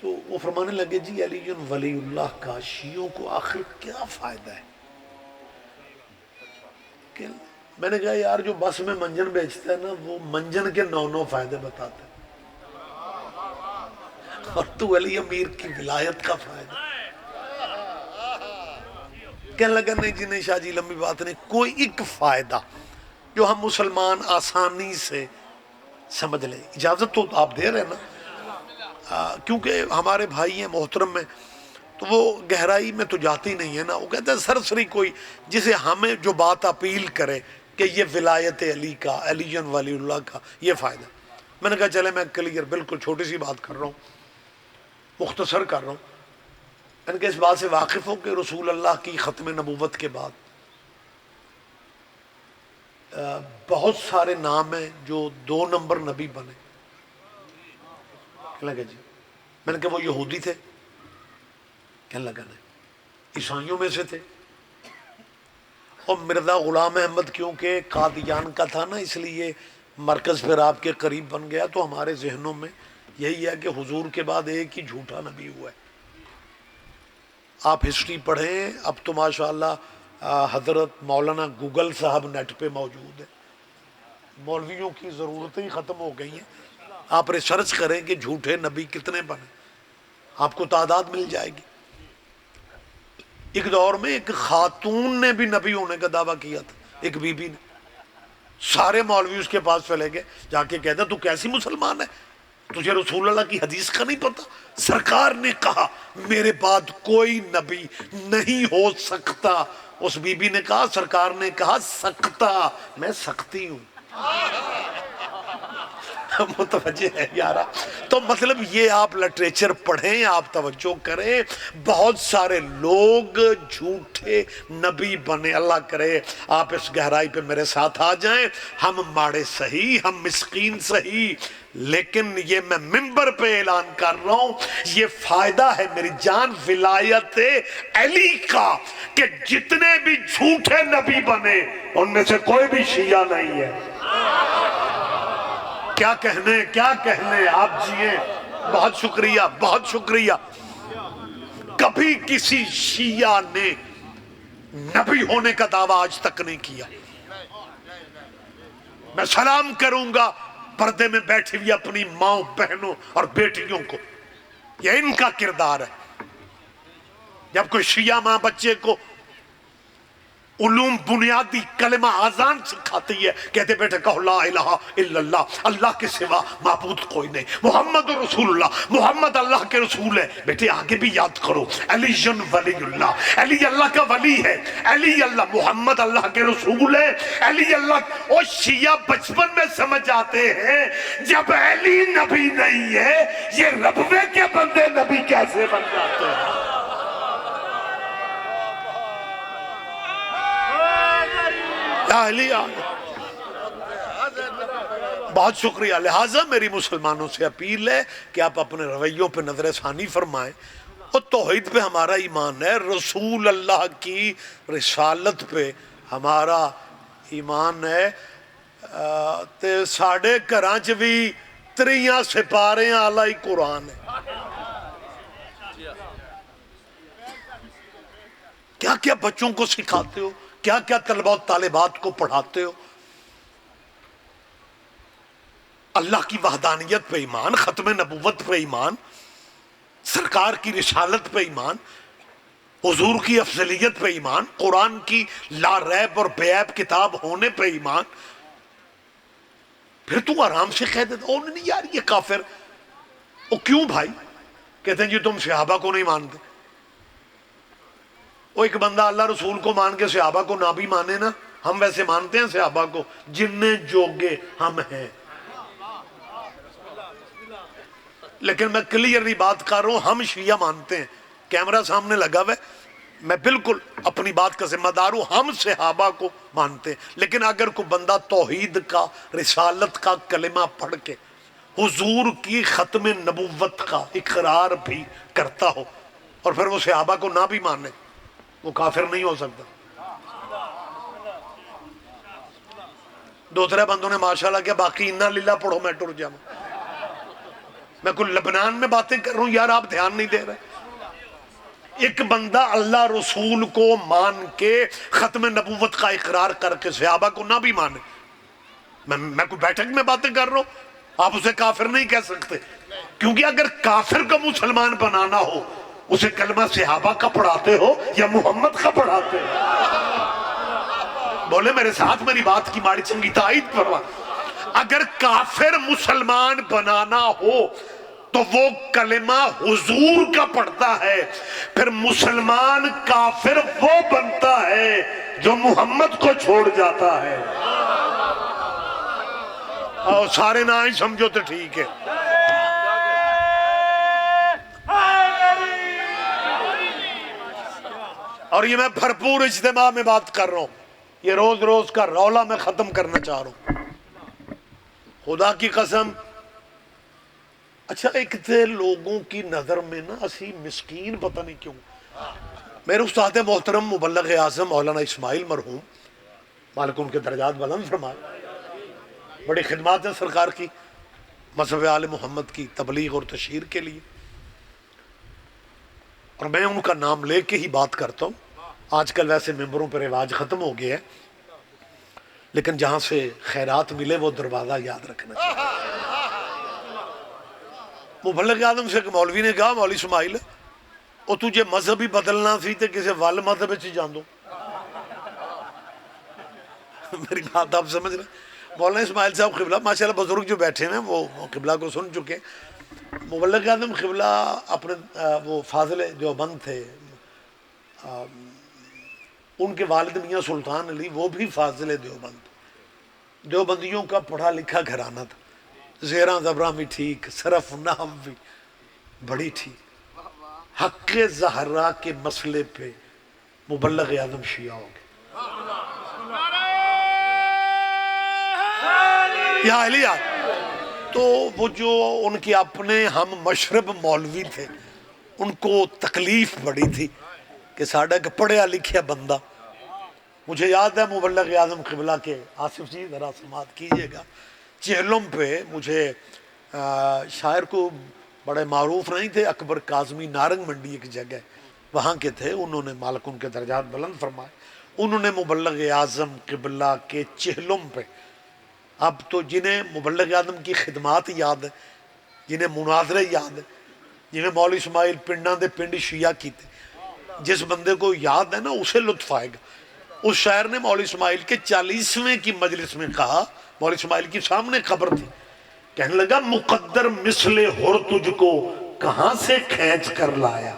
تو وہ فرمانے لگے جی علی ولی اللہ کا شیعوں کو آخر کیا فائدہ ہے؟ کہ میں نے کہا یار جو بس میں منجن بیچتا ہے نا وہ منجن کے 9 فائدے بتاتا ہے، اور تو علی امیر کی ولایت کا فائدہ۔ کہنے لگا نہیں جی نہیں شاہ جی لمبی بات نہیں، کوئی ایک فائدہ جو ہم مسلمان آسانی سے سمجھ لیں، اجازت تو آپ دے رہے ہیں نا، کیونکہ ہمارے بھائی ہیں محترم ہیں تو وہ گہرائی میں تو جاتی نہیں ہے نا، وہ کہتے ہیں سرسری کوئی جسے ہمیں جو بات اپیل کرے کہ یہ ولایت علی کا، علی ولی اللہ کا یہ فائدہ۔ میں نے کہا چلے میں کلیئر بالکل چھوٹی سی بات کر رہا ہوں، مختصر کر رہا ہوں۔ میں نے کہا اس بات سے واقف ہو کہ رسول اللہ کی ختم نبوت کے بعد بہت سارے نام ہیں جو 2 نمبر نبی بنے۔ کہنے لگا جی، میں نے کہا وہ یہودی تھے؟ کہنے لگا نہیں، عیسائیوں میں سے تھے۔ اور مرزا غلام احمد کیونکہ قادیان کا تھا نا، اس لیے مرکز پھر آپ کے قریب بن گیا، تو ہمارے ذہنوں میں یہی ہے کہ حضور کے بعد ایک ہی جھوٹا نبی ہوا ہے۔ آپ ہسٹری پڑھیں، اب تو ماشاءاللہ حضرت مولانا گوگل صاحب نیٹ پہ موجود ہے، مولویوں کی ضرورتیں ہی ختم ہو گئی ہیں۔ آپ ریسرچ کریں کہ جھوٹے نبی کتنے بنے، آپ کو تعداد مل جائے گی۔ ایک دور میں ایک خاتون نے بھی نبی ہونے کا دعویٰ کیا تھا، ایک بی بی نے۔ سارے مولوی اس کے پاس چلے گئے، جا کے کہتا تو کیسی مسلمان ہے، تجھے رسول اللہ کی حدیث کا نہیں پتا؟ سرکار نے کہا میرے بعد کوئی نبی نہیں ہو سکتا۔ اس بی بی نے کہا سرکار نے کہا سکتا، میں سکتی ہوں۔ متوجہ ہے یارا؟ تو مطلب یہ آپ لٹریچر پڑھیں، آپ توجہ کریں، بہت سارے لوگ جھوٹے نبی بنے۔ اللہ کرے آپ اس گہرائی پہ میرے ساتھ آ جائیں۔ ہم ماڑے صحیح، ہم مسکین صحیح، لیکن یہ میں منبر پہ اعلان کر رہا ہوں، یہ فائدہ ہے میری جان ولایت علی کا کہ جتنے بھی جھوٹے نبی بنے ان میں سے کوئی بھی شیعہ نہیں ہے۔ کیا کہنے آپ جیے، بہت شکریہ بہت شکریہ۔ کبھی کسی شیعہ نے نبی ہونے کا دعویٰ آج تک نہیں کیا۔ میں سلام کروں گا پردے میں بیٹھی ہوئی اپنی ماں بہنوں اور بیٹیوں کو، یہ ان کا کردار ہے۔ جب کوئی شیعہ ماں بچے کو علوم بنیادی کلمہ آزان سکھاتی ہے، کہتے بیٹے کہو لا الہ الا اللہ، اللہ کے سوا معبود کوئی نہیں، محمد رسول اللہ، محمد اللہ کے رسول ہے۔ بیٹے آگے بھی یاد کرو، علی ولی اللہ، علی اللہ کا ولی ہے، علی اللہ، محمد اللہ کے رسول ہے، علی اللہ۔ اور شیعہ بچپن میں سمجھ آتے ہیں جب علی نبی نہیں ہے یہ ربوے کے بندے نبی کیسے بن جاتے ہیں؟ بہت شکریہ۔ لہٰذا میری مسلمانوں سے اپیل ہے کہ آپ اپنے رویوں پہ نظر ثانی فرمائیں، اور توحید پہ ہمارا ایمان ہے، رسول اللہ کی رسالت پہ ہمارا ایمان ہے۔ تے ساڑھے گھراں چ بھی 3 سپارے آلہ قرآن ہے۔ کیا کیا بچوں کو سکھاتے ہو، کیا کیا طلبہ و طالبات کو پڑھاتے ہو؟ اللہ کی وحدانیت پہ ایمان، ختم نبوت پہ ایمان، سرکار کی رسالت پہ ایمان، حضور کی افضلیت پہ ایمان، قرآن کی لا ریب اور بے عیب کتاب ہونے پہ ایمان۔ پھر تو آرام سے کہہ دیتا او نہیں یار یہ کافر، او کیوں بھائی؟ کہتے ہیں جی تم صحابہ کو نہیں مانتے۔ وہ ایک بندہ اللہ رسول کو مان کے صحابہ کو نہ بھی مانے نا، ہم ویسے مانتے ہیں صحابہ کو جننے جوگے ہم ہیں۔ لیکن میں کلیئرلی بات کر رہا ہوں، ہم شیعہ مانتے ہیں، کیمرہ سامنے لگا ہوا ہے، میں بالکل اپنی بات کا ذمہ دار ہوں، ہم صحابہ کو مانتے ہیں۔ لیکن اگر کوئی بندہ توحید کا، رسالت کا کلمہ پڑھ کے حضور کی ختم نبوت کا اقرار بھی کرتا ہو اور پھر وہ صحابہ کو نہ بھی مانے، وہ کافر نہیں ہو سکتا۔ 2-3 بندوں نے ماشاءاللہ کیا، باقی انا للہ پڑھو میں ٹر جاؤں۔ میں کوئی لبنان میں باتیں کر رہا ہوں یار، آپ دھیان نہیں دے رہے۔ ایک بندہ اللہ رسول کو مان کے ختم نبوت کا اقرار کر کے صحابہ کو نہ بھی مانے، میں کوئی بیٹھک میں باتیں کر رہا ہوں، آپ اسے کافر نہیں کہہ سکتے، کیونکہ اگر کافر کو مسلمان بنانا ہو اسے کلمہ صحابہ کا پڑھاتے ہو یا محمد کا پڑھاتے ہو؟ بولے میرے ساتھ میری بات کی ماڑی چنگی تائید فرما۔ اگر کافر مسلمان بنانا ہو تو وہ کلمہ حضور کا پڑھتا ہے، پھر مسلمان کافر وہ بنتا ہے جو محمد کو چھوڑ جاتا ہے۔ اور سارے نہ ہی سمجھو تو ٹھیک ہے۔ اور یہ میں بھرپور اجتماع میں بات کر رہا ہوں، یہ روز روز کا رولا میں ختم کرنا چاہ رہا ہوں خدا کی قسم۔ اچھا ایک تھے لوگوں کی نظر میں نا اسی مسکین پتہ نہیں کیوں، میرے استاد محترم مبلغ اعظم مولانا اسماعیل مرحوم مالک ان کے درجات بلند فرمائے، بڑی خدمات ہیں سرکار کی مذہب آل محمد کی تبلیغ اور تشہیر کے لیے، اور میں ان کا نام لے کے ہی بات کرتا ہوں۔ آج کل ویسے ممبروں پر رواج ختم ہو گیا ہے، لیکن جہاں سے خیرات ملے وہ دروازہ یاد رکھنا چاہیے۔ مبلغ اعظم سے ایک مولوی نے کہا مولوی اسماعیل او تجھے مذہب ہی بدلنا سی تے کسی ول مذہب وچ جان دو۔ میری بات آپ سمجھ رہے؟ مولانا اسماعیل صاحب قبلہ ماشاءاللہ بزرگ جو بیٹھے ہیں وہ قبلہ کو سن چکے ہیں۔ مبلغ اعظم قبلہ اپنے وہ فاضل دیوبند تھے، ان کے والد میاں سلطان علی وہ بھی فاضل دیوبند، دیوبندیوں کا پڑھا لکھا گھرانہ تھا، زیراں زبراں بھی ٹھیک، صرف نحو بھی بڑی ٹھیک۔ حق زہرا کے مسئلے پہ مبلغ اعظم شیعہ ہو گئے۔ یا اہلیہ تو وہ جو ان کے اپنے ہم مشرب مولوی تھے ان کو تکلیف بڑی تھی کہ ساڑھا کہ پڑھیا لکھیا بندہ، مجھے یاد ہے مبلغ اعظم قبلہ کے آصف جی ذرا سماعت کیجئے گا، چہلم پہ مجھے شاعر کو بڑے معروف نہیں تھے، اکبر کاظمی نارنگ منڈی ایک جگہ وہاں کے تھے، انہوں نے مالک ان کے درجات بلند فرمائے، انہوں نے مبلغ اعظم قبلہ کے چہلم پہ، اب تو جنہیں مبلغ اعظم کی خدمات یاد ہے، جنہیں مناظرے یاد ہے، جنہیں مولوی اسماعیل پنڈاں دے پنڈ شیعہ کیتے، جس بندے کو یاد ہے نا اسے لطف آئے گا۔ اس شاعر نے مولوی اسماعیل کے 40ویں کی مجلس میں کہا، مولوی اسماعیل کی سامنے قبر تھی، کہنے لگا مقدر مثل حر تجھ کو کہاں سے کھینچ کر لایا۔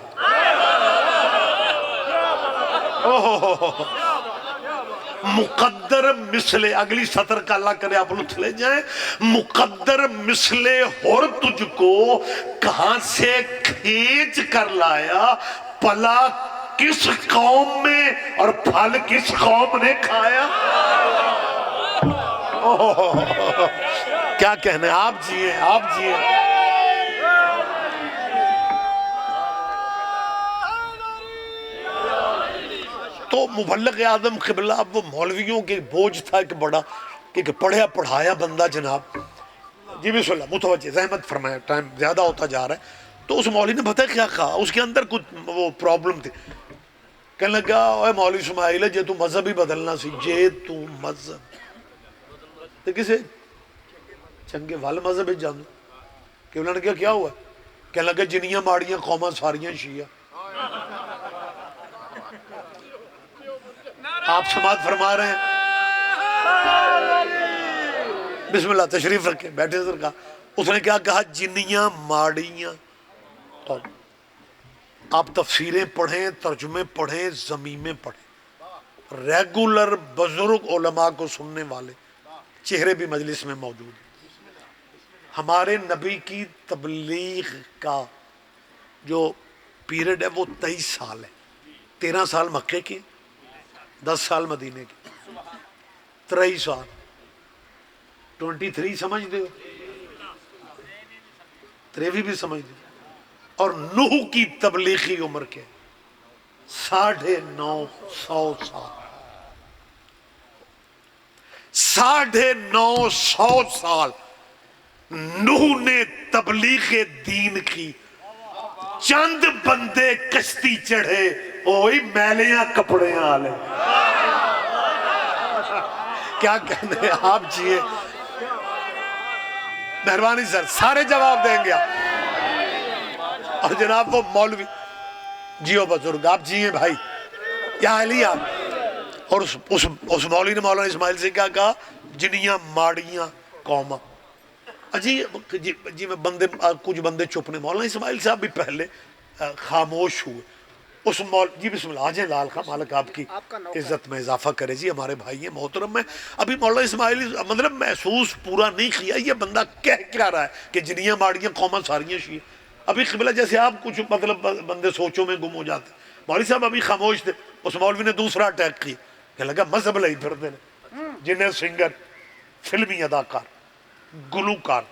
مقدر مثل، اگلی سطر کا اللہ کرے آپ لطف لے جائیں، مقدر مثل حر تجھ کو کہاں سے کھینچ کر لایا، پلا کس قوم میں اور پھل کس قوم نے کھایا۔ کیا کہنے، آپ جیئے آپ جیئے۔ تو مبلغ اعظم قبلہ اب وہ مولویوں کے بوجھ تھا ایک بڑا کہ پڑھیا پڑھایا بندہ جناب، جی بسم اللہ متوجہ زحمت فرمایا، ٹائم زیادہ ہوتا جا رہا ہے۔ تو اس مولوی نے پتہ کیا کہا، اس کے اندر کچھ وہ پرابلم تھی، کہنے لگا اے مولوی اسماعیل جے تو مذہب ہی بدلنا سی، جے تو مذہب تو کسے چنگے وال مذہب جانو کہ انہوں نے کہا کیا ہوا، کہنے لگا جنیاں ماڑیاں قوماں ساریاں شیعہ۔ آپ سماعت فرما رہے ہیں، بسم اللہ تشریف رکھیں بیٹھے سرکار۔ اس نے کیا کہا، جنیاں ماڑیاں۔ تو آپ تفسیریں پڑھیں، ترجمے پڑھیں، ضمیمیں پڑھیں، ریگولر بزرگ علماء کو سننے والے چہرے بھی مجلس میں موجود ہیں۔ ہمارے نبی کی تبلیغ کا جو پیریڈ ہے وہ 23 سال ہے، 13 سال مکے کے، 10 سال مدینے کے، 23 سال، 23 سمجھ دے ہو، 23 بھی سمجھ دے، اور نوح کی تبلیغی عمر کے 950 سال، 950 سال نوح نے تبلیغ دین کی، چند بندے کشتی چڑھے، اوہی میلیاں کپڑیاں آلے. کیا کہنے آپ جیے، مہربانی سر سارے جواب دیں گے. اور جناب وہ مولوی جیو بزرگ آپ جیے بھائی، یا علی آپ. اور اس مولوی نے مولانا اسماعیل سے کیا کہا، جنیاں ماڑیاں قوما. جی میں بندے کچھ بندے چپ نے، مولانا اسماعیل صاحب بھی پہلے خاموش ہوئے. اس جی بسم اللہ آجیں لال خان، مالک آپ کی عزت میں اضافہ کرے. جی ہمارے بھائی ہیں محترم. میں ابھی مولانا اسماعیل مطلب محسوس پورا نہیں کیا یہ بندہ کہہ کیا رہا ہے کہ جنیاں ماڑیاں قوما ساریاں شیعہ. ابھی قبلہ جیسے آپ کچھ مطلب بندے سوچوں میں گم ہو جاتے. مولوی صاحب ابھی خاموش تھے، اس مولوی نے دوسرا اٹیک کیا کہ لگا مذہب لئی پھرتے ہیں. جنہیں سنگر، فلمی اداکار، گلوکار،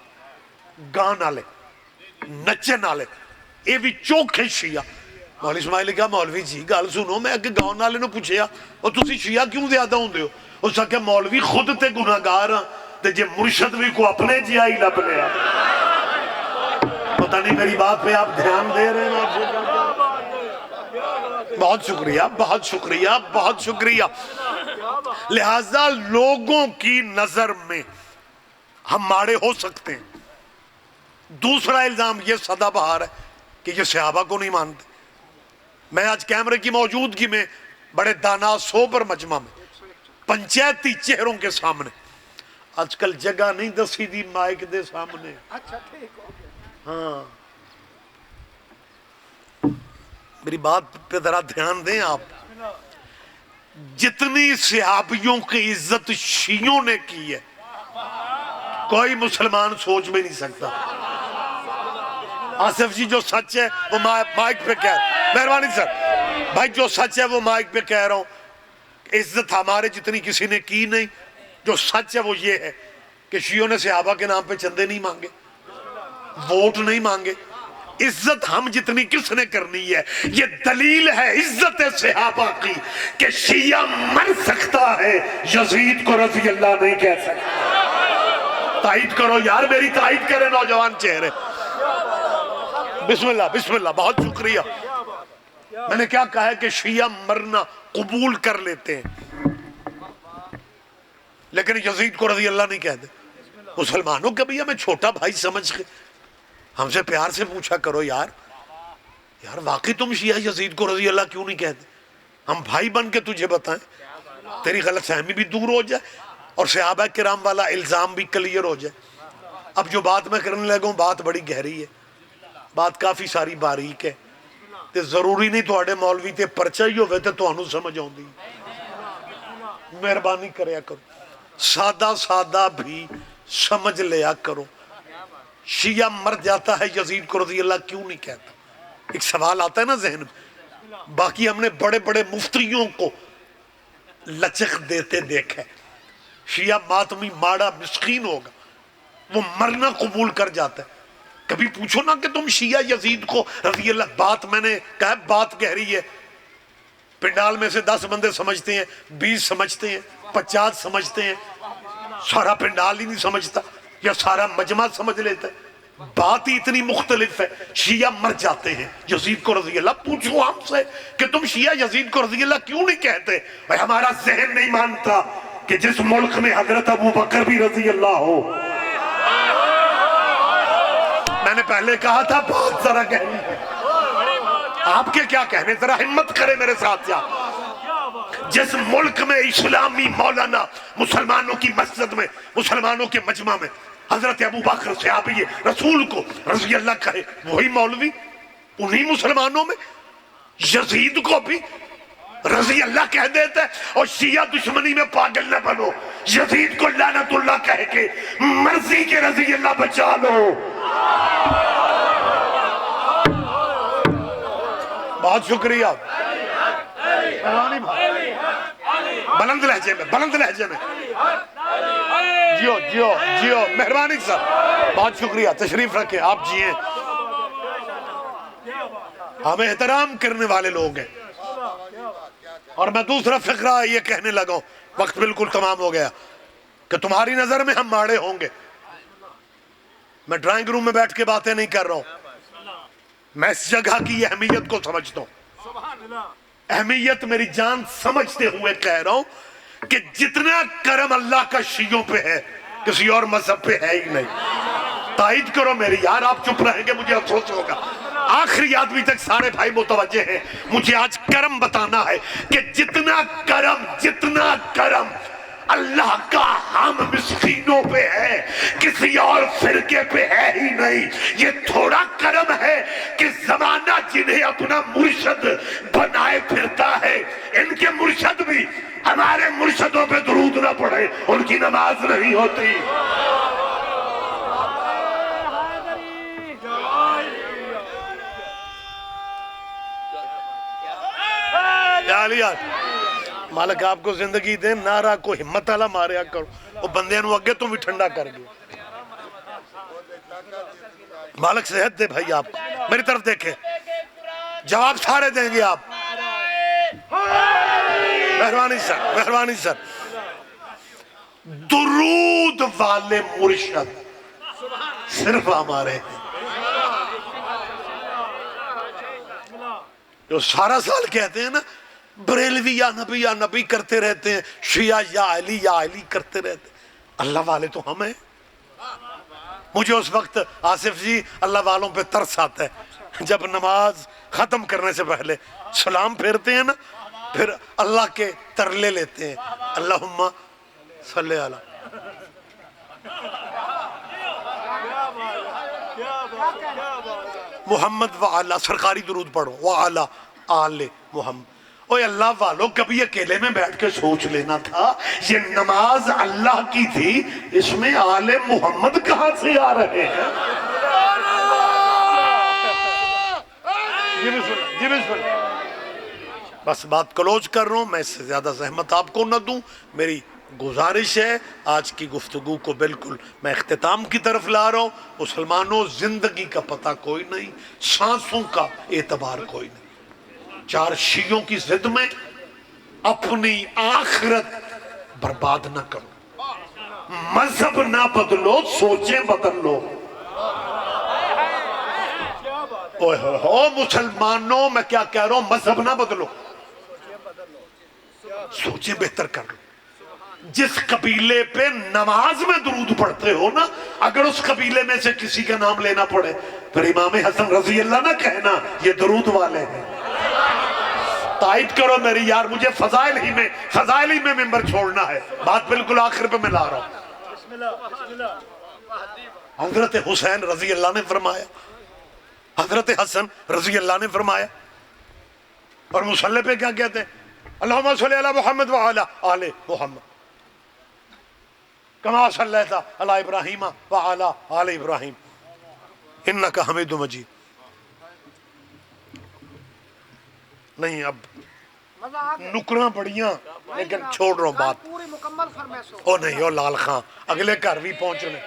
گان آلے، نچن آلے، یہ بھی چوکھے شیعہ. مولوی اسماعیل کہا مولوی جی گل سنو، میں اگے گاؤں والے نو پوچھیا اور تسی شیعہ کیوں زیادہ ہوندے ہو؟ اس نے کہا مولوی خود تے گناہگار ہاں تے جے مرشد بھی کو اپنے جہا ہی لب لیا. پتہ نہیں میری بات پہ آپ دھیان دے رہے ہیں؟ آپ سے بہت شکریہ، بہت شکریہ، بہت شکریہ. لہذا لوگوں کی نظر میں ہم ماڑے ہو سکتے ہیں. دوسرا الزام یہ سدا بہار ہے کہ یہ صحابہ کو نہیں مانتے. میں آج کیمرے کی موجودگی میں بڑے دانا سوبر مجمع میں پنچایتی چہروں کے سامنے، آج کل جگہ نہیں دسی دی مائک دے سامنے. ہاں میری بات پہ ذرا دھیان دیں آپ. جتنی صحابیوں کی عزت شیعوں نے کی ہے کوئی مسلمان سوچ میں نہیں سکتا. آصف جی جو سچ ہے وہ مائک پہ کہہ، مہربانی سر بھائی جو سچ ہے وہ مائک پہ کہہ رہا ہوں. عزت ہمارے جتنی کسی نے کی نہیں. جو سچ ہے وہ یہ ہے کہ شیعوں نے صحابہ کے نام پہ چندے نہیں مانگے، ووٹ نہیں مانگے. عزت ہم جتنی کس نے کرنی ہے، یہ دلیل ہے عزت صحابہ کی کہ شیعہ مر سکتا ہے، یزید کو رضی اللہ نہیں کہہ سکتا. تائید کرو یار، میری تائید کرے نوجوان چہرے. بسم اللہ بسم اللہ، بہت شکریہ. میں نے کیا کہا ہے کہ شیعہ مرنا قبول کر لیتے ہیں لیکن یزید کو رضی اللہ نہیں کہتے. مسلمانوں کا بھی ہمیں چھوٹا بھائی سمجھ کے ہم سے پیار سے پوچھا کرو یار واقعی تم شیعہ یزید کو رضی اللہ کیوں نہیں کہتے؟ ہم بھائی بن کے تجھے بتائیں، تیری غلط فہمی بھی دور ہو جائے اور صحابہ کرام والا الزام بھی کلیئر ہو جائے. اب جو بات میں کرنے لگا ہوں بات بڑی گہری ہے، بات کافی ساری باریک ہے تے ضروری نہیں تھوڑے مولوی تے پرچہ ہی ہوئے تے تھانوں سمجھ آؤندی. مہربانی کریا کرو، سادہ سادہ بھی سمجھ لیا کرو. شیعہ مر جاتا ہے یزید کو رضی اللہ کیوں نہیں کہتا؟ ایک سوال آتا ہے نا ذہن میں. باقی ہم نے بڑے بڑے مفتیوں کو لچک دیتے دیکھا ہے. شیعہ ماتمی ماڑا مسکین ہوگا، وہ مرنا قبول کر جاتا ہے. کبھی پوچھو نا کہ تم شیعہ یزید کو رضی اللہ، بات میں نے کہا بات گہری ہے. پنڈال میں سے 10 بندے سمجھتے ہیں، 20 سمجھتے ہیں، 50 سمجھتے ہیں، سارا پنڈال ہی نہیں سمجھتا یا سارا مجمع سمجھ لیتا ہے. بات ہی اتنی مختلف ہے. شیعہ مر جاتے ہیں یزید کو رضی اللہ. پوچھو ہم سے کہ تم شیعہ یزید کو رضی اللہ کیوں نہیں کہتے؟ بھائی ہمارا ذہن نہیں مانتا کہ جس ملک میں حضرت ابو بکر بھی رضی اللہ ہو. میں نے پہلے کہا تھا بہت ذرا گہری ہے. آپ کے کیا کہنے، ذرا ہمت کرے میرے ساتھ. یا جس ملک میں اسلامی مولانا مسلمانوں کی مسجد میں، مسلمانوں کے مجمع میں حضرت ابو بکر صحابی رسول کو رضی اللہ کہے، وہی مولوی انہی مسلمانوں میں یزید کو بھی رضی اللہ کہہ دیتا ہے. اور شیعہ دشمنی میں پاگل نہ بنو، یزید کو لعنت اللہ کہہ کے مرضی کے رضی اللہ بچا لو. بہت شکریہ. بلند لہجے میں، بلند لہجے میں. جیو جیو جیو، مہربانی صاحب بہت شکریہ. تشریف رکھیں، آپ جیئیں. ہمیں احترام کرنے والے لوگ ہیں. اور میں دوسرا فقرہ یہ کہنے لگا ہوں، وقت بالکل تمام ہو گیا، کہ تمہاری نظر میں ہم ماڑے ہوں گے. میں ڈرائنگ روم میں بیٹھ کے باتیں نہیں کر رہا ہوں، میں اس جگہ کی اہمیت کو سمجھتا ہوں، اہمیت میری جان سمجھتے ہوئے کہہ رہا ہوں کہ جتنا کرم اللہ کا شیعوں پہ ہے کسی اور مذہب پہ ہے ہی نہیں۔ تائید کرو میری یار، آپ چپ رہیں گے مجھے افسوس ہوگا۔ آخری آدمی تک سارے بھائی متوجہ ہیں، مجھے آج کرم بتانا ہے کہ جتنا کرم اللہ کا ہم مسکینوں پہ ہے کسی اور فرقے پہ ہے ہی نہیں۔ یہ تھوڑا کرم ہے کہ زمانہ جنہیں اپنا مرشد بنائے پھرتا ہے، ان کے مرشد بھی ہمارے مرشدوں پہ درود نہ پڑھے، ان کی نماز نہیں ہوتی۔ مالک آپ کو زندگی دے، نعرہ کو ہمت والا ماریا کرو، وہ بندے نو اگے تو بھی ٹھنڈا کر گئے۔ مالک صحت دے بھائی، آپ میری طرف دیکھیں، جواب سارے دیں گے آپ۔ مہربانی سر، درود والے مرشد صرف ہمارے ہیں، جو سارا سال کہتے ہیں نا بریلوی یا نبی کرتے رہتے ہیں، شیعہ یا علی کرتے رہتے ہیں، اللہ والے تو ہم ہیں۔ مجھے اس وقت آصف جی اللہ والوں پہ ترس آتا ہے جب نماز ختم کرنے سے پہلے سلام پھیرتے ہیں نا، پھر اللہ کے ترلے لیتے ہیں، اللہم صلی علی محمد وعلا، سرکاری درود پڑھو، وعلا آل محمد۔ اوہ اللہ والوں، کبھی اکیلے میں بیٹھ کے سوچ لینا تھا یہ نماز اللہ کی تھی، اس میں آل محمد کہاں سے آ رہے ہیں؟ جی بسم اللہ۔ بس بات کلوز کر رہا ہوں، میں اس سے زیادہ زحمت آپ کو نہ دوں۔ میری گزارش ہے، آج کی گفتگو کو بالکل میں اختتام کی طرف لا رہا ہوں۔ مسلمانوں، زندگی کا پتہ کوئی نہیں، سانسوں کا اعتبار کوئی نہیں۔ چار شیعوں کی ضد میں اپنی آخرت برباد نہ کرو، مذہب نہ بدلو، سوچیں بدل لو۔ او مسلمانوں، میں کیا کہہ رہا ہوں، مذہب نہ بدلو، سوچیں بہتر کر لو۔ جس قبیلے پہ نماز میں درود پڑھتے ہو نا، اگر اس قبیلے میں سے کسی کا نام لینا پڑے پھر امام حسن رضی اللہ نہ کہنا یہ درود والے ہیں۔ تائید کرو میری یار، مجھے فضائل ہی میں ممبر چھوڑنا ہے، بات بالکل آخر پہ میں لا رہا ہوں۔ حضرت حسین رضی اللہ نے فرمایا، حضرت حسن رضی اللہ نے فرمایا، اور مصلی پہ کیا کہتے ہیں؟ اللہم صلی علی محمد وعلی آل محمد کما صلیت علی ابراہیم وعلی آل ابراہیم انکا حمید مجید۔ نہیں اب نکراں بڑیاں، لیکن چھوڑ رہا ہوں بات۔ او نہیں، او لال خان اگلے گھر بھی پہنچنے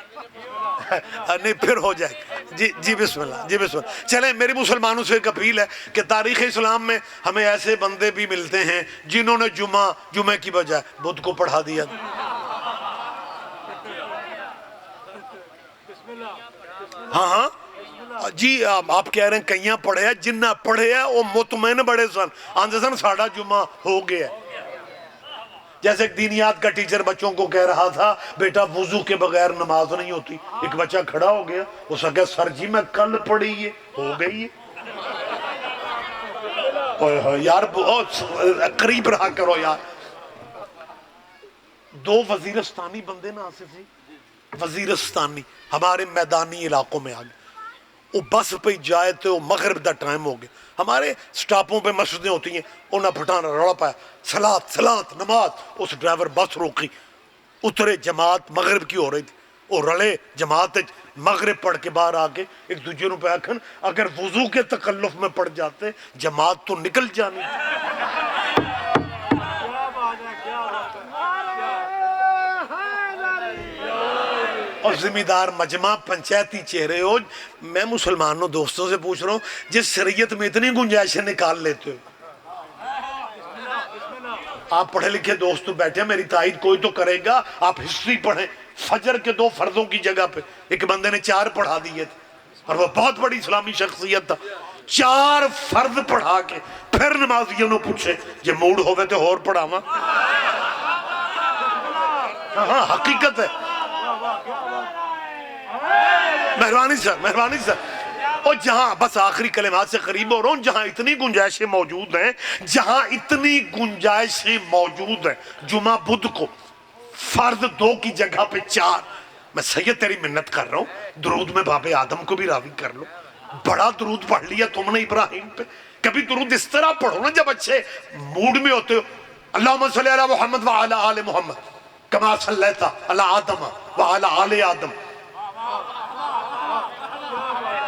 نہیں پھر ہو جائے۔ جی بسم اللہ، جی بسم اللہ۔ چلیں، میری مسلمانوں سے ایک اپیل ہے کہ تاریخ اسلام میں ہمیں ایسے بندے بھی ملتے ہیں جنہوں نے جمعہ کی بجائے بدھ کو پڑھا دیا۔ ہاں جی، آپ کہہ رہے ہیں کئیاں پڑھے ہیں، جنہ پڑھے ہیں وہ مطمئن بڑے سن آندھے سن ساڑھا جمعہ ہو گیا۔ جیسے ایک دینیات کا ٹیچر بچوں کو کہہ رہا تھا بیٹا وضو کے بغیر نماز نہیں ہوتی، ایک بچہ کھڑا ہو گیا، اس نے کہا سر جی میں کل پڑھی ہے، ہو گئی ہے۔ یار بہت قریب رہا کرو یار۔ دو وزیرستانی بندے نا آصف جی، وزیرستانی ہمارے میدانی علاقوں میں آگئے، وہ بس پہ جائے تو مغرب دا ٹائم ہو گیا۔ ہمارے سٹاپوں پہ مسجدیں ہوتی ہیں، انہاں پھٹانا روڑا پایا صلاة نماز، اس ڈرائیور بس روکی، اترے، جماعت مغرب کی ہو رہی تھی، وہ رلے جماعت مغرب پڑھ کے باہر آگے ایک دوسرے پہ آکھن اگر وضو کے تکلف میں پڑھ جاتے جماعت تو نکل جانی تھی۔ اور ذمہ دار مجمع پنچایتی چہرے ہو، میں مسلمانوں دوستوں سے پوچھ رہا ہوں جس شریعت میں اتنی گنجائشیں نکال لیتے ہو، آپ پڑھے لکھے دوست بیٹھے، میری تائید کوئی تو کرے گا، آپ ہسٹری پڑھیں، فجر کے 2 فرضوں کی جگہ پہ ایک بندے نے 4 پڑھا دیے تھے، اور وہ بہت بڑی اسلامی شخصیت تھا. 4 فرض پڑھا کے پھر نمازیوں نے پوچھے جے موڈ ہوئے تو اور پڑھاواں. ہاں حقیقت ہے. مہربانی سر. اور جہاں بس آخری کلمات سے قریب ہو رہا ہوں، جہاں اتنی گنجائشیں موجود ہیں، جمعہ بدھ کو فرض 2 کی جگہ پہ 4. میں سید تیری منت کر رہا ہوں، درود میں باب آدم کو بھی راوی کر لو. بڑا درود پڑھ لیا تم نے ابراہیم پہ. کبھی درود اس طرح پڑھو نا جب اچھے موڈ میں ہوتے ہو. اللہم صلی علی محمد وعلی آل محمد کما صلیت علی آدم وعلی آل آدم.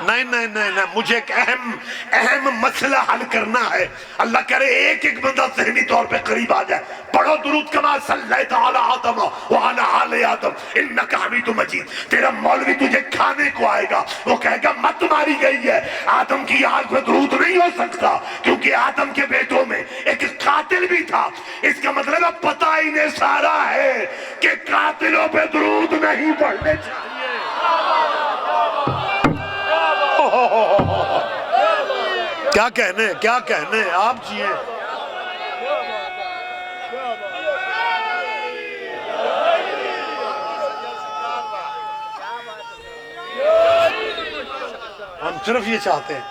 نہیں، مجھے ایک اہم مسئلہ حل کرنا ہے. اللہ کرے ایک بندہ ذہنی طور پہ قریب آ جائے. پڑھو درود کما صلیت علی آدم وعلی آل آدم انک حمید مجید. تیرا مولوی تجھے کھانے کو آئے گا، وہ کہے گا مت ماری گئی ہے. آدم کی آگ پہ درود نہیں ہو سکتا کیونکہ آدم کے بیٹوں میں ایک قاتل بھی تھا. اس کا مطلب ہے پتہ انہیں سارا ہے کہ قاتلوں پہ درود نہیں پڑھنے چاہیے. کیا کہنے آپ جیے. ہم صرف یہ چاہتے ہیں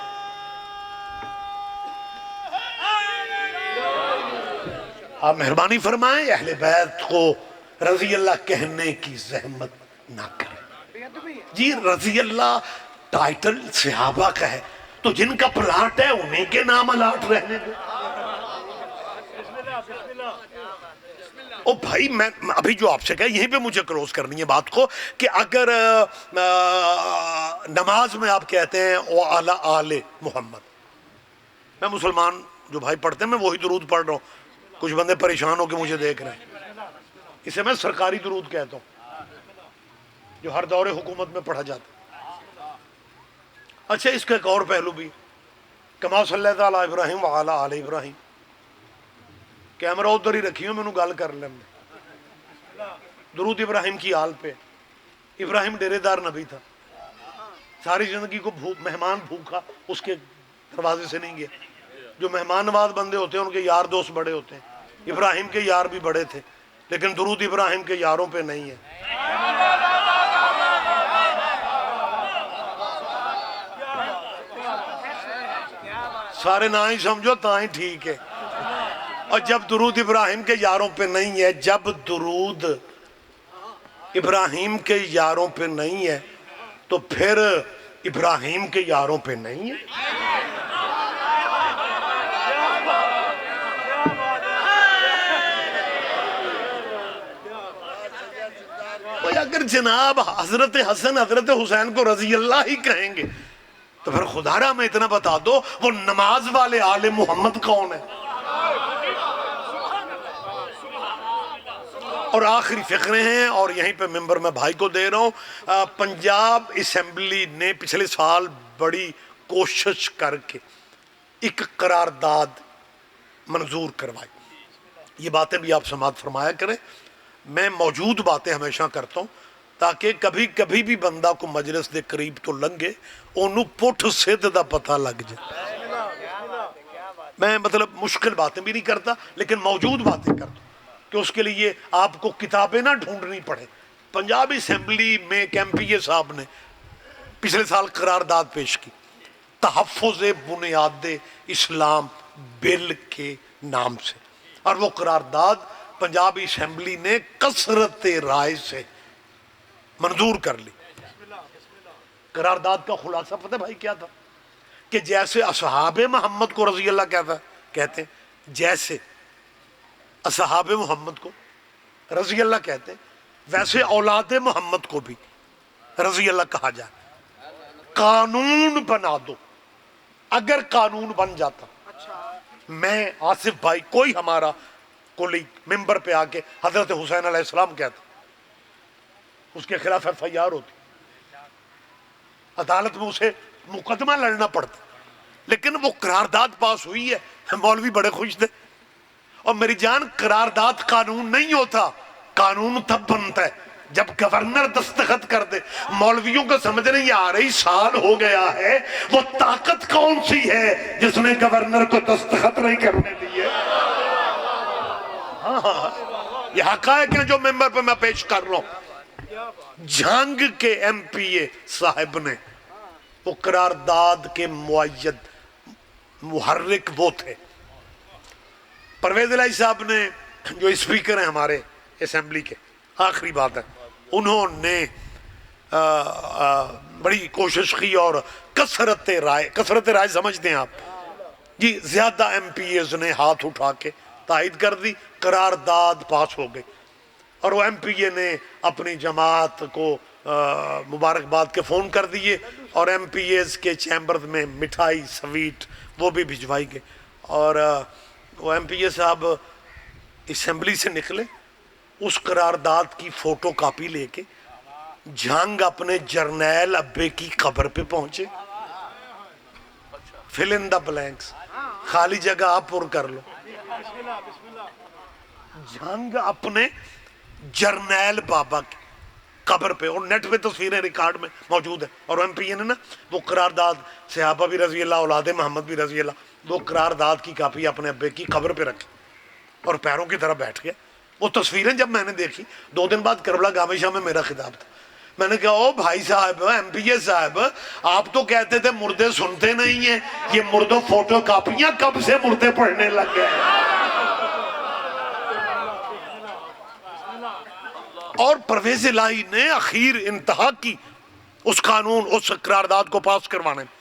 آپ مہربانی فرمائیں اہل بیت کو رضی اللہ کہنے کی زحمت نہ کریں. جی رضی اللہ ٹائٹل صحابہ کا ہے تو جن کا پلاٹ ہے انہیں کے نام الاٹ رہنے دو. او بھائی میں ابھی جو آپ سے کہا یہیں پہ مجھے کلوز کرنی ہے بات کو کہ اگر نماز میں آپ کہتے ہیں وعلی آل محمد، میں مسلمان جو بھائی پڑھتے ہیں میں وہی درود پڑھ رہا ہوں. کچھ بندے پریشان ہو کے مجھے دیکھ رہے ہیں. اسے میں سرکاری درود کہتا ہوں جو ہر دور حکومت میں پڑھا جاتا ہے. اچھا اس کا ایک اور پہلو بھی، کما صلی اللہ علیہ ابراہیم وعلی آل ابراہیم. کیمرہ ادھر ہی رکھی ہوں میں گل کر لیں. درود ابراہیم کی آل پہ. ابراہیم ڈیرے دار نبی تھا، ساری زندگی کو مہمان بھوکا اس کے دروازے سے نہیں گیا. جو مہمان نواز بندے ہوتے ہیں ان کے یار دوست بڑے ہوتے ہیں. ابراہیم کے یار بھی بڑے تھے لیکن درود ابراہیم کے یاروں پہ نہیں ہے. سارے نہ ہی سمجھو تا ہی ٹھیک ہے. اور جب درود ابراہیم کے یاروں پہ نہیں ہے، جب درود ابراہیم کے یاروں پہ نہیں ہے تو پھر ابراہیم کے یاروں پہ نہیں ہے. اگر جناب حضرت حسن حضرت حسین کو رضی اللہ ہی کہیں گے تو پھر خدا را میں اتنا بتا دو وہ نماز والے آل محمد کون ہے. اور آخری فقرے ہیں اور یہیں پہ ممبر میں بھائی کو دے رہا ہوں. پنجاب اسمبلی نے پچھلے سال بڑی کوشش کر کے ایک قرارداد منظور کروائی. یہ باتیں بھی آپ سماعت فرمایا کریں. میں موجود باتیں ہمیشہ کرتا ہوں تاکہ کبھی کبھی بھی بندہ کو مجلس دے قریب تو لنگے انہوں پٹھ سدھ دا پتہ لگ جائے. میں مطلب مشکل باتیں بھی نہیں کرتا لیکن موجود باتیں کرتا ہوں کہ اس کے لیے آپ کو کتابیں نہ ڈھونڈنی پڑے. پنجاب اسمبلی میں ایک ایم پی اے صاحب نے پچھلے سال قرارداد پیش کی تحفظ بنیاد اسلام بل کے نام سے، اور وہ قرارداد پنجاب اسمبلی نے کثرت رائے سے منظور کر لی. قرارداد کا خلاصہ پتہ بھائی کیا تھا کہ جیسے اصحاب محمد کو رضی اللہ کہتے ہیں، جیسے اصحاب محمد کو رضی اللہ کہتے ہیں ویسے اولاد محمد کو بھی رضی اللہ کہا جائے. قانون بنا دو. اگر قانون بن جاتا میں آصف بھائی کوئی ہمارا کولیگ ممبر پہ آ کے حضرت حسین علیہ السلام کہتا اس کے خلاف ایف آئی آر ہوتی، عدالت میں اسے مقدمہ لڑنا پڑتا. لیکن وہ قرارداد پاس ہوئی ہے. مولوی بڑے خوش تھے. اور میری جان قرارداد قانون نہیں ہوتا، قانون تب بنتا ہے جب گورنر دستخط کر دے، مولویوں کو سمجھ نہیں آ رہی سال ہو گیا ہے، وہ طاقت کون سی ہے جس نے گورنر کو دستخط نہیں کرنے دیے؟ یہ حقائق ہیں جو ممبر پہ میں پیش کر رہا ہوں۔ جھنگ کے ایم پی اے صاحب نے وہ قرارداد کے معید محرک وہ تھے۔ پرویز الہی صاحب نے جو اسپیکر ہیں ہمارے اسمبلی کے، آخری بات ہے، انہوں نے بڑی کوشش کی اور کثرت رائے سمجھتے ہیں آپ جی، زیادہ ایم پی ایز نے ہاتھ اٹھا کے تائید کر دی، قرارداد پاس ہو گئی، اور وہ ایم پی اے نے اپنی جماعت کو مبارکباد کے فون کر دیے، اور ایم پی ایز کے چیمبر میں مٹھائی سویٹ وہ بھی بھجوائی گئی، اور وہ ایم پی اے صاحب اسمبلی سے نکلے، اس قرارداد کی فوٹو کاپی لے کے جھنگ اپنے جرنیل ابے کی قبر پہ پہنچے۔ fill in the blanks، خالی جگہ آپ پر کر لو۔ جھنگ اپنے جرنیل بابا کی قبر پہ، اور نیٹ پہ تصویریں ریکارڈ میں موجود ہیں، اور ایم پی اے نے نا وہ قرارداد، صحابہ بھی رضی اللہ، اولاد محمد بھی رضی اللہ، وہ قرارداد کی کاپی اپنے ابے کی قبر پہ رکھی اور پیروں کی طرح بیٹھ گیا۔ وہ تصویریں جب میں نے دیکھی، 2 دن بعد کربلا گامی شاہ میں میرا خطاب تھا، میں نے کہا او بھائی صاحب، ایم پی اے صاحب، آپ تو کہتے تھے مردے سنتے نہیں ہیں، یہ مردوں فوٹو کاپیاں کب سے مردے پڑھنے لگ گئے؟ اور پرویز الہی نے اخیر انتہا کی اس قانون، اس قرارداد کو پاس کروانے میں۔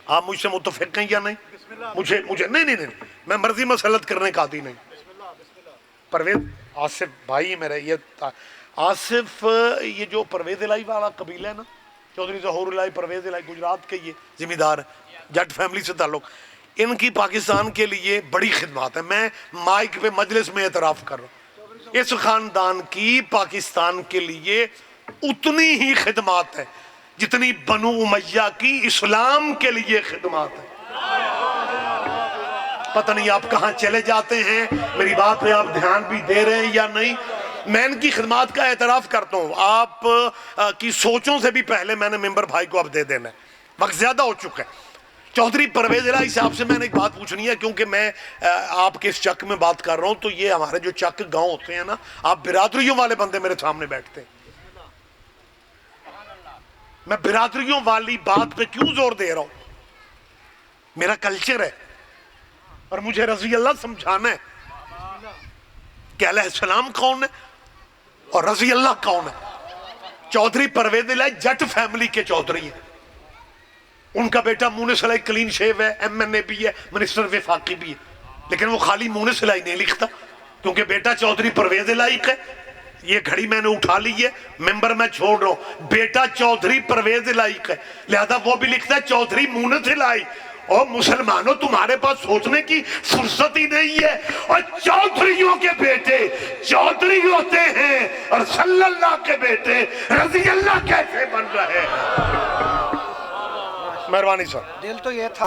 آپ مجھ سے متفق ہیں یا نہیں؟ مجھے نہیں، میں مرضی مسلط کرنے کا عادی نہیں۔ پرویز آصف بھائی میرے، یہ آصف، یہ جو پرویز الہی والا قبیلہ ہے نا، چودھری ظہور الہی پرویز الہی، گجرات کے یہ ذمہ دار ہیں، جٹ فیملی سے تعلق، ان کی پاکستان کے لیے بڑی خدمات ہیں۔ میں مائک پہ مجلس میں اعتراف کر رہا ہوں، اس خاندان کی پاکستان کے لیے اتنی ہی خدمات ہیں جتنی بنو امیہ کی اسلام کے لیے خدمات ہیں۔ پتہ نہیں آپ کہاں چلے جاتے ہیں، میری بات پہ آپ دھیان بھی دے رہے ہیں یا نہیں، میں ان کی خدمات کا اعتراف کرتا ہوں۔ آپ کی سوچوں سے بھی پہلے میں نے ممبر بھائی کو اب دے دینا ہے، وقت زیادہ ہو چکا ہے۔ چودھری پرویز الہی صاحب سے میں نے ایک بات پوچھنی ہے، کیونکہ میں آپ کے اس چک میں بات کر رہا ہوں، تو یہ ہمارے جو چک گاؤں ہوتے ہیں نا، آپ برادریوں والے بندے میرے سامنے بیٹھتے ہیں، میں برادریوں والی بات پہ کیوں زور دے رہا ہوں؟ میرا کلچر ہے، اور مجھے رضی اللہ سمجھانا ہے کہ علیہ السلام کون ہے اور رضی اللہ کون ہے۔ چودھری پرویز الہی جٹ فیملی کے چودھری ہیں، ان کا بیٹا مونس الہی کلین شیو ہے، ایم این اے بھی ہے، منسٹر وفاقی بھی ہے، لیکن وہ خالی مونس الہی نہیں لکھتا، کیونکہ بیٹا چودھری پرویز الہی کا ہے۔ یہ گھڑی میں نے اٹھا لی ہے، ممبر میں چھوڑ رہا ہوں، بیٹا چودھری پرویز الہی کا ہے، لہذا وہ بھی لکھتا ہے چودھری مونس الہی۔ اور مسلمانوں، تمہارے پاس سوچنے کی فرصت ہی نہیں ہے، اور چودھریوں کے بیٹے چودھری ہوتے ہیں، اور صلی اللہ کے بیٹے رضی اللہ کیسے بن رہے ہیں؟ مہربانی صاحب، دل تو یہ تھا